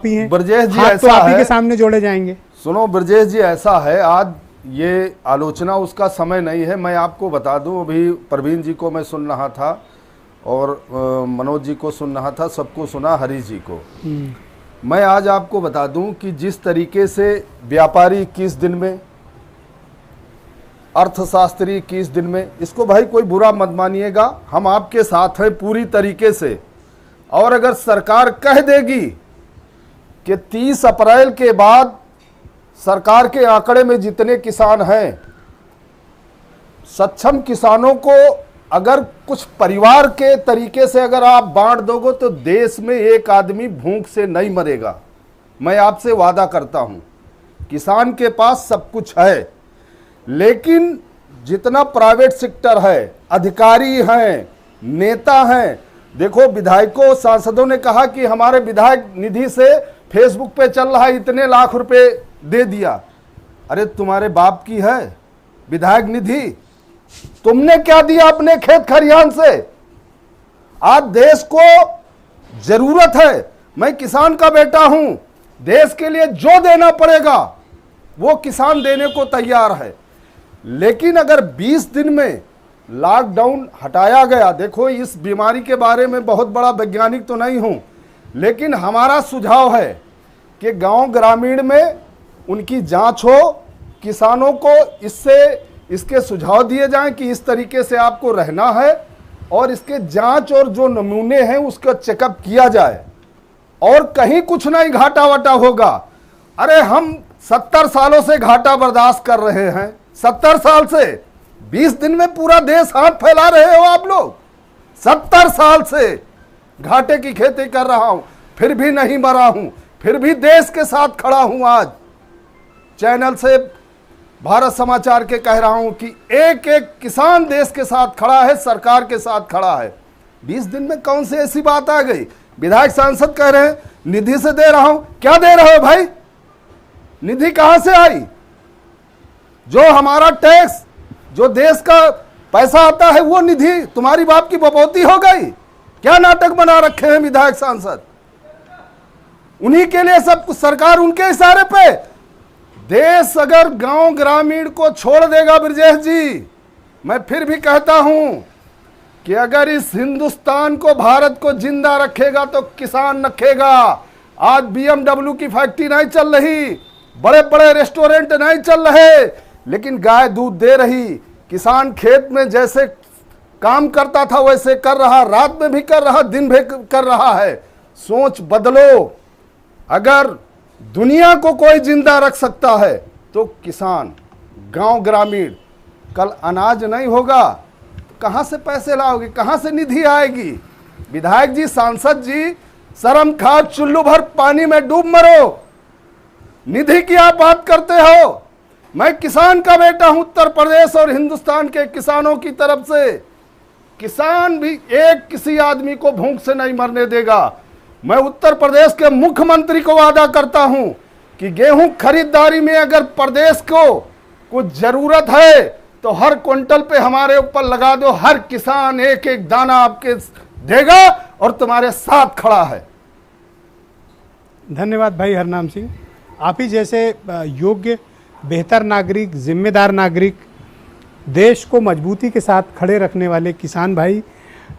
ब्रजेश जी, हाथ ऐसा तो आप ही है, के सामने जोड़े जाएंगे। सुनो ब्रजेश जी, ऐसा है, आज ये आलोचना उसका समय नहीं है। मैं आपको बता दूं, अभी प्रवीण जी को मैं सुन रहा था और मनोज जी को सुन रहा था, सबको सुना, हरीश जी को। मैं आज आपको बता दूं कि जिस तरीके से व्यापारी 21 दिन में, अर्थशास्त्री 21 दिन में, इसको भाई कोई बुरा मत मानिएगा, हम आपके साथ हैं पूरी तरीके से। और अगर सरकार कह देगी कि 30 अप्रैल के बाद सरकार के आंकड़े में जितने किसान हैं, सक्षम किसानों को अगर कुछ परिवार के तरीके से अगर आप बांट दोगे तो देश में एक आदमी भूख से नहीं मरेगा। मैं आपसे वादा करता हूं, किसान के पास सब कुछ है, लेकिन जितना प्राइवेट सेक्टर है, अधिकारी हैं, नेता हैं, देखो विधायकों सांसदों ने कहा कि हमारे विधायक निधि से फेसबुक पे चल रहा है, इतने लाख रुपए दे दिया। अरे तुम्हारे बाप की है विधायक निधि? तुमने क्या दिया अपने खेत खरियान से? आज देश को जरूरत है, मैं किसान का बेटा हूं, देश के लिए जो देना पड़ेगा वो किसान देने को तैयार है। लेकिन अगर 20 दिन में लॉकडाउन हटाया गया, देखो इस बीमारी के बारे में बहुत बड़ा वैज्ञानिक तो नहीं हूं, लेकिन हमारा सुझाव है कि गांव ग्रामीण में उनकी जांच हो, किसानों को इसके सुझाव दिए जाएं कि इस तरीके से आपको रहना है, और इसके जांच और जो नमूने हैं उसका चेकअप किया जाए, और कहीं कुछ नहीं घाटा वाटा होगा। अरे हम 70 सालों से घाटा बर्दाश्त कर रहे हैं, 70 साल से, 20 दिन में पूरा देश हाथ फैला रहे हो आप लोग। 70 साल से घाटे की खेती कर रहा हूं, फिर भी नहीं मरा हूं, फिर भी देश के साथ खड़ा हूं। आज चैनल से भारत समाचार के कह रहा हूं कि एक एक किसान देश के साथ खड़ा है, सरकार के साथ खड़ा है। 20 दिन में कौन सी ऐसी बात आ गई? विधायक सांसद कह रहे हैं निधि से दे रहा हूं, क्या दे रहे हो भाई? निधि कहां से आई? जो हमारा टैक्स, जो देश का पैसा आता है, वो निधि तुम्हारी बाप की बपौती हो गई? क्या नाटक बना रखे हैं विधायक सांसद? उन्हीं के लिए सब कुछ, सरकार उनके इशारे पे। देश अगर गांव ग्रामीण को छोड़ देगा ब्रजेश जी, मैं फिर भी कहता हूं कि अगर इस हिंदुस्तान को, भारत को जिंदा रखेगा तो किसान रखेगा। आज BMW की फैक्ट्री नहीं चल रही, बड़े बड़े रेस्टोरेंट नहीं चल रहे, लेकिन गाय दूध दे रही। किसान खेत में जैसे काम करता था वैसे कर रहा, रात में भी कर रहा, दिन भी कर रहा है। सोच बदलो। अगर दुनिया को कोई जिंदा रख सकता है तो किसान, गांव ग्रामीण। कल अनाज नहीं होगा तो कहां से पैसे लाओगे, कहां से निधि आएगी? विधायक जी, सांसद जी, शर्म खा, चुल्लू भर पानी में डूब मरो। निधि की आप बात करते हो? मैं किसान का बेटा हूं, उत्तर प्रदेश और हिंदुस्तान के किसानों की तरफ से। किसान भी एक किसी आदमी को भूख से नहीं मरने देगा। मैं उत्तर प्रदेश के मुख्यमंत्री को वादा करता हूं कि गेहूं खरीदारी में अगर प्रदेश को कुछ जरूरत है तो हर क्विंटल पे हमारे ऊपर लगा दो, हर किसान एक एक दाना आपके देगा और तुम्हारे साथ खड़ा है। धन्यवाद भाई हरनाम सिंह। आप ही जैसे योग्य, बेहतर नागरिक, जिम्मेदार नागरिक, देश को मजबूती के साथ खड़े रखने वाले किसान भाई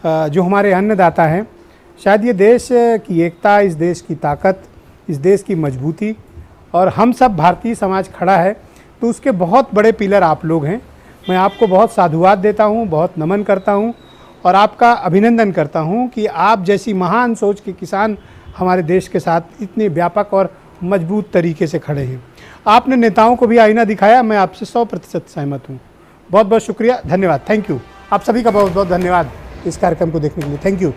जो हमारे अन्नदाता हैं, शायद ये देश की एकता, इस देश की ताकत, इस देश की मजबूती, और हम सब भारतीय समाज खड़ा है तो उसके बहुत बड़े पिलर आप लोग हैं। मैं आपको बहुत साधुवाद देता हूँ, बहुत नमन करता हूँ और आपका अभिनंदन करता हूँ कि आप जैसी महान सोच के किसान हमारे देश के साथ इतने व्यापक और मजबूत तरीके से खड़े हैं। आपने नेताओं को भी आईना दिखाया, मैं आपसे 100% सहमत हूँ। बहुत बहुत शुक्रिया, धन्यवाद, थैंक यू। आप सभी का बहुत बहुत धन्यवाद इस कार्यक्रम को देखने के लिए, थैंक यू।